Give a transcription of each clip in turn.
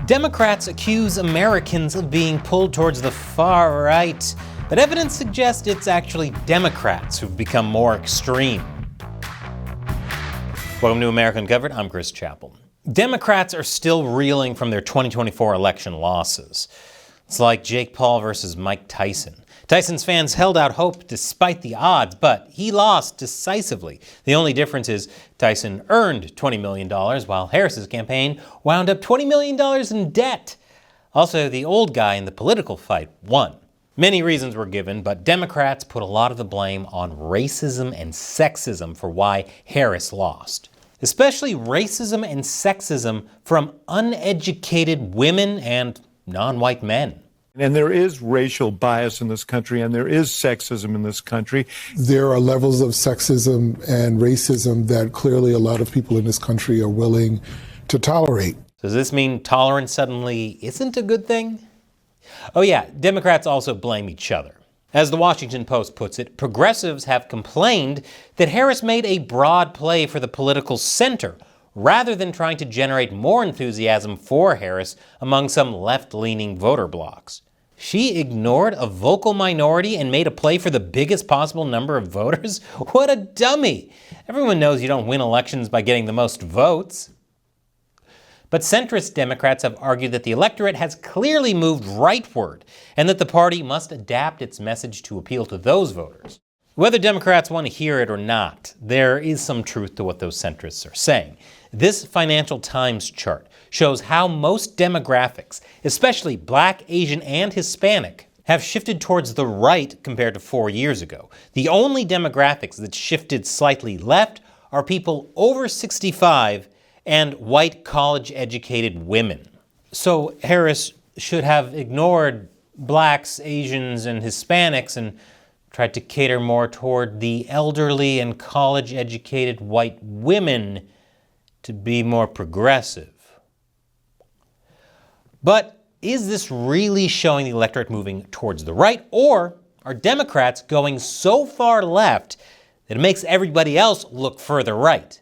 Democrats accuse Americans of being pulled towards the far right, but evidence suggests it's actually Democrats who've become more extreme. Welcome to America Uncovered. I'm Chris Chappell. Democrats are still reeling from their 2024 election losses. It's like Jake Paul versus Mike Tyson. Tyson's fans held out hope despite the odds, but he lost decisively. The only difference is Tyson earned $20 million, while Harris's campaign wound up $20 million in debt. Also, the old guy in the political fight won. Many reasons were given, but Democrats put a lot of the blame on racism and sexism for why Harris lost. Especially racism and sexism from uneducated women and non-white men. And there is racial bias in this country, and there is sexism in this country. There are levels of sexism and racism that clearly a lot of people in this country are willing to tolerate. Does this mean tolerance suddenly isn't a good thing? Oh yeah, Democrats also blame each other. As the Washington Post puts it, progressives have complained that Harris made a broad play for the political center, rather than trying to generate more enthusiasm for Harris among some left-leaning voter blocs. She ignored a vocal minority and made a play for the biggest possible number of voters? What a dummy! Everyone knows you don't win elections by getting the most votes. But centrist Democrats have argued that the electorate has clearly moved rightward and that the party must adapt its message to appeal to those voters. Whether Democrats want to hear it or not, there is some truth to what those centrists are saying. This Financial Times chart shows how most demographics, especially Black, Asian, and Hispanic, have shifted towards the right compared to 4 years ago. The only demographics that shifted slightly left are people over 65 and white college-educated women. So Harris should have ignored Blacks, Asians, and Hispanics and tried to cater more toward the elderly and college-educated white women to be more progressive. But is this really showing the electorate moving towards the right, or are Democrats going so far left that it makes everybody else look further right?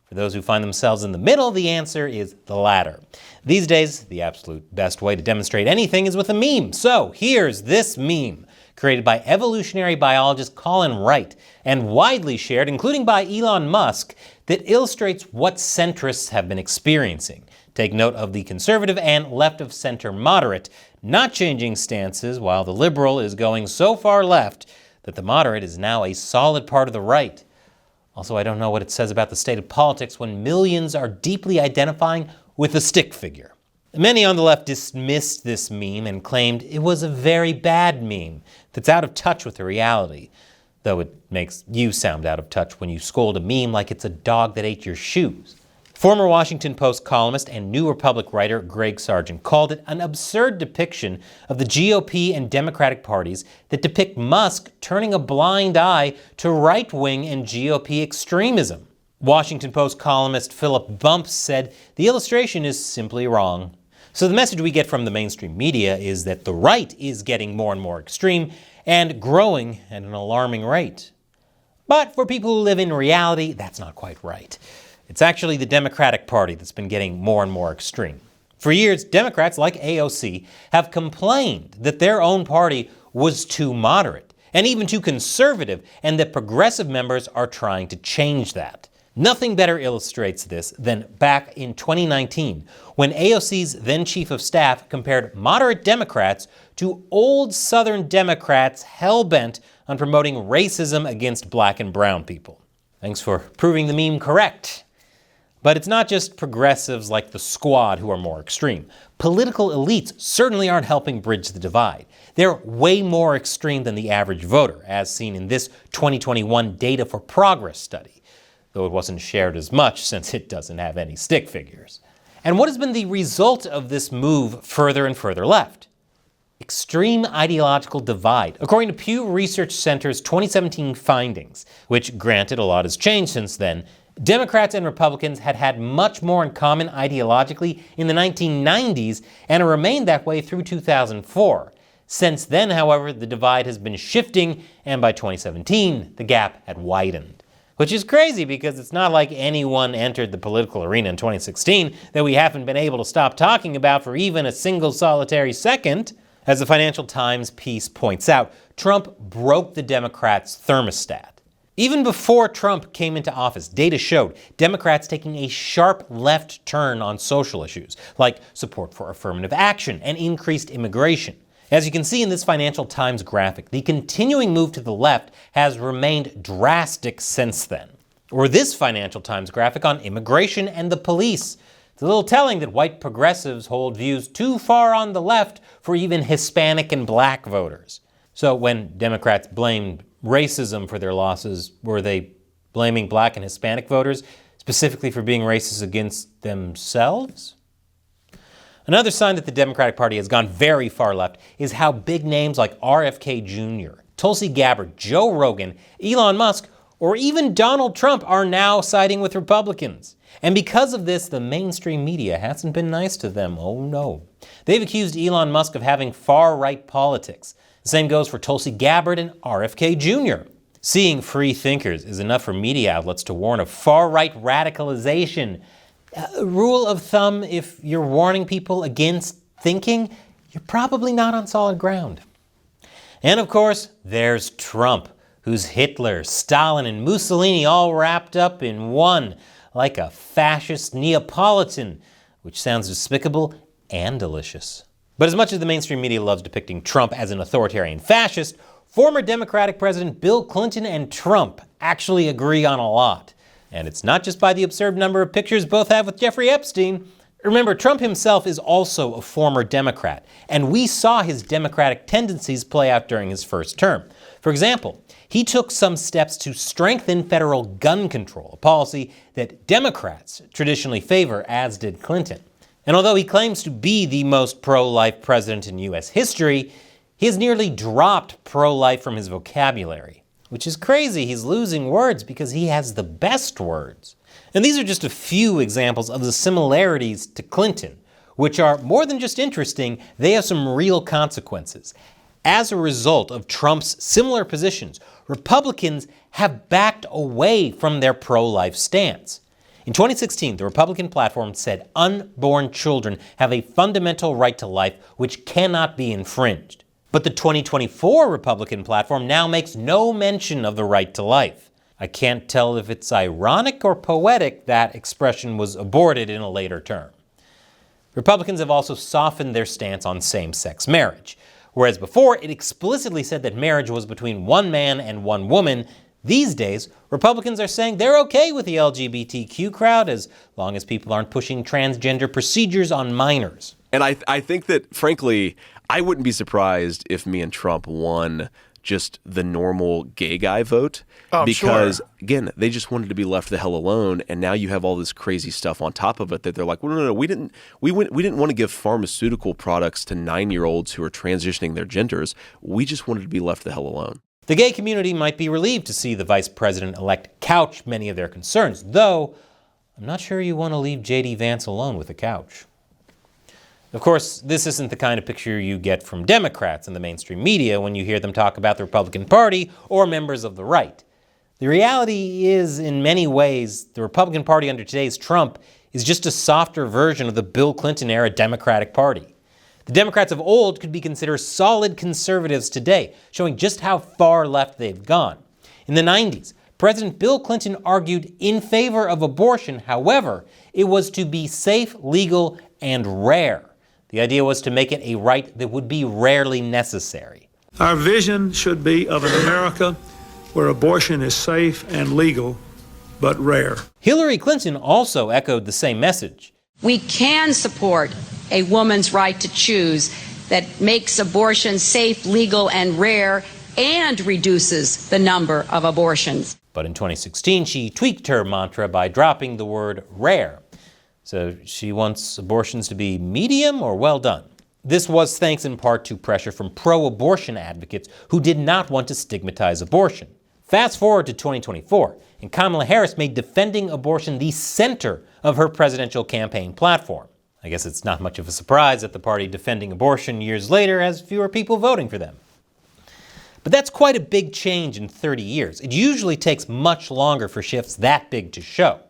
For those who find themselves in the middle, the answer is the latter. These days, the absolute best way to demonstrate anything is with a meme. So here's this meme, created by evolutionary biologist Colin Wright and widely shared, including by Elon Musk, that illustrates what centrists have been experiencing. Take note of the conservative and left-of-center moderate not changing stances, while the liberal is going so far left that the moderate is now a solid part of the right. Also, I don't know what it says about the state of politics when millions are deeply identifying with a stick figure. Many on the left dismissed this meme and claimed it was a very bad meme that's out of touch with the reality, though it makes you sound out of touch when you scold a meme like it's a dog that ate your shoes. Former Washington Post columnist and New Republic writer Greg Sargent called it an absurd depiction of the GOP and Democratic parties that depict Musk turning a blind eye to right-wing and GOP extremism. Washington Post columnist Philip Bumps said the illustration is simply wrong. So the message we get from the mainstream media is that the right is getting more and more extreme and growing at an alarming rate. But for people who live in reality, that's not quite right. It's actually the Democratic Party that's been getting more and more extreme. For years, Democrats like AOC have complained that their own party was too moderate and even too conservative, and that progressive members are trying to change that. Nothing better illustrates this than back in 2019, when AOC's then chief of staff compared moderate Democrats to old Southern Democrats hell-bent on promoting racism against Black and brown people. Thanks for proving the meme correct. But it's not just progressives like the Squad who are more extreme. Political elites certainly aren't helping bridge the divide. They're way more extreme than the average voter, as seen in this 2021 Data for Progress study, though it wasn't shared as much since it doesn't have any stick figures. And what has been the result of this move further and further left? Extreme ideological divide, according to Pew Research Center's 2017 findings, which, granted, a lot has changed since then. Democrats and Republicans had much more in common ideologically in the 1990s and remained that way through 2004. Since then, however, the divide has been shifting, and by 2017, the gap had widened. Which is crazy because it's not like anyone entered the political arena in 2016 that we haven't been able to stop talking about for even a single solitary second. As the Financial Times piece points out, Trump broke the Democrats' thermostat. Even before Trump came into office, data showed Democrats taking a sharp left turn on social issues, like support for affirmative action and increased immigration. As you can see in this Financial Times graphic, the continuing move to the left has remained drastic since then. Or this Financial Times graphic on immigration and the police. It's a little telling that white progressives hold views too far on the left for even Hispanic and black voters. So when Democrats blamed racism for their losses, were they blaming black and Hispanic voters specifically for being racist against themselves? Another sign that the Democratic Party has gone very far left is how big names like RFK Jr., Tulsi Gabbard, Joe Rogan, Elon Musk, or even Donald Trump are now siding with Republicans. And because of this, the mainstream media hasn't been nice to them. Oh no. They've accused Elon Musk of having far-right politics. The same goes for Tulsi Gabbard and RFK Jr. Seeing free thinkers is enough for media outlets to warn of far-right radicalization. Rule of thumb, if you're warning people against thinking, you're probably not on solid ground. And of course, there's Trump, who's Hitler, Stalin, and Mussolini all wrapped up in one, like a fascist Neapolitan, which sounds despicable and delicious. But as much as the mainstream media loves depicting Trump as an authoritarian fascist, former Democratic President Bill Clinton and Trump actually agree on a lot. And it's not just by the absurd number of pictures both have with Jeffrey Epstein. Remember, Trump himself is also a former Democrat, and we saw his Democratic tendencies play out during his first term. For example, he took some steps to strengthen federal gun control, a policy that Democrats traditionally favor, as did Clinton. And although he claims to be the most pro-life president in U.S. history, he has nearly dropped pro-life from his vocabulary. Which is crazy. He's losing words because he has the best words. And these are just a few examples of the similarities to Clinton, which are more than just interesting, they have some real consequences. As a result of Trump's similar positions, Republicans have backed away from their pro-life stance. In 2016, the Republican platform said unborn children have a fundamental right to life which cannot be infringed. But the 2024 Republican platform now makes no mention of the right to life. I can't tell if it's ironic or poetic that expression was aborted in a later term. Republicans have also softened their stance on same-sex marriage. Whereas before, it explicitly said that marriage was between one man and one woman, these days, Republicans are saying they're okay with the LGBTQ crowd as long as people aren't pushing transgender procedures on minors. And I think that, frankly, I wouldn't be surprised if me and Trump won just the normal gay guy vote. Because, again, they just wanted to be left the hell alone. And now you have all this crazy stuff on top of it that they're like, well, no, we didn't want to give pharmaceutical products to 9-year-olds who are transitioning their genders. We just wanted to be left the hell alone. The gay community might be relieved to see the vice president-elect couch many of their concerns, though I'm not sure you want to leave J.D. Vance alone with a couch. Of course, this isn't the kind of picture you get from Democrats in the mainstream media when you hear them talk about the Republican Party or members of the right. The reality is, in many ways, the Republican Party under today's Trump is just a softer version of the Bill Clinton-era Democratic Party. The Democrats of old could be considered solid conservatives today, showing just how far left they've gone. In the 90s, President Bill Clinton argued in favor of abortion. However, it was to be safe, legal, and rare. The idea was to make it a right that would be rarely necessary. Our vision should be of an America where abortion is safe and legal, but rare. Hillary Clinton also echoed the same message. We can support a woman's right to choose that makes abortion safe, legal, and rare, and reduces the number of abortions. But in 2016, she tweaked her mantra by dropping the word rare. So she wants abortions to be medium or well done. This was thanks in part to pressure from pro-abortion advocates who did not want to stigmatize abortion. Fast forward to 2024, and Kamala Harris made defending abortion the center of her presidential campaign platform. I guess it's not much of a surprise that the party defending abortion years later has fewer people voting for them. But that's quite a big change in 30 years. It usually takes much longer for shifts that big to show.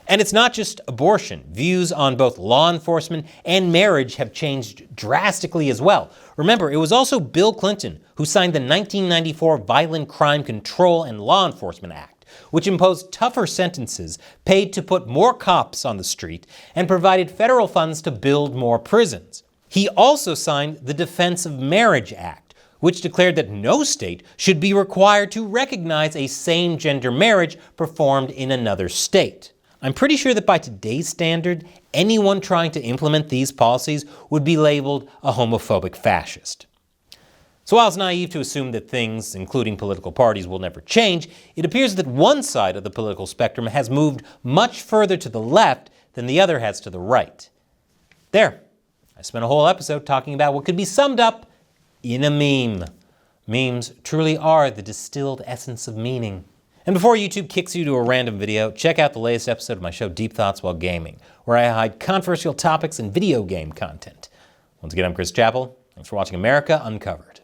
And it's not just abortion. Views on both law enforcement and marriage have changed drastically as well. Remember, it was also Bill Clinton who signed the 1994 Violent Crime Control and Law Enforcement Act, which imposed tougher sentences, paid to put more cops on the street, and provided federal funds to build more prisons. He also signed the Defense of Marriage Act, which declared that no state should be required to recognize a same-gender marriage performed in another state. I'm pretty sure that by today's standard, anyone trying to implement these policies would be labeled a homophobic fascist. So while it's naive to assume that things, including political parties, will never change, it appears that one side of the political spectrum has moved much further to the left than the other has to the right. There, I spent a whole episode talking about what could be summed up in a meme. Memes truly are the distilled essence of meaning. And before YouTube kicks you to a random video, check out the latest episode of my show Deep Thoughts While Gaming, where I hide controversial topics and video game content. Once again, I'm Chris Chappell. Thanks for watching America Uncovered.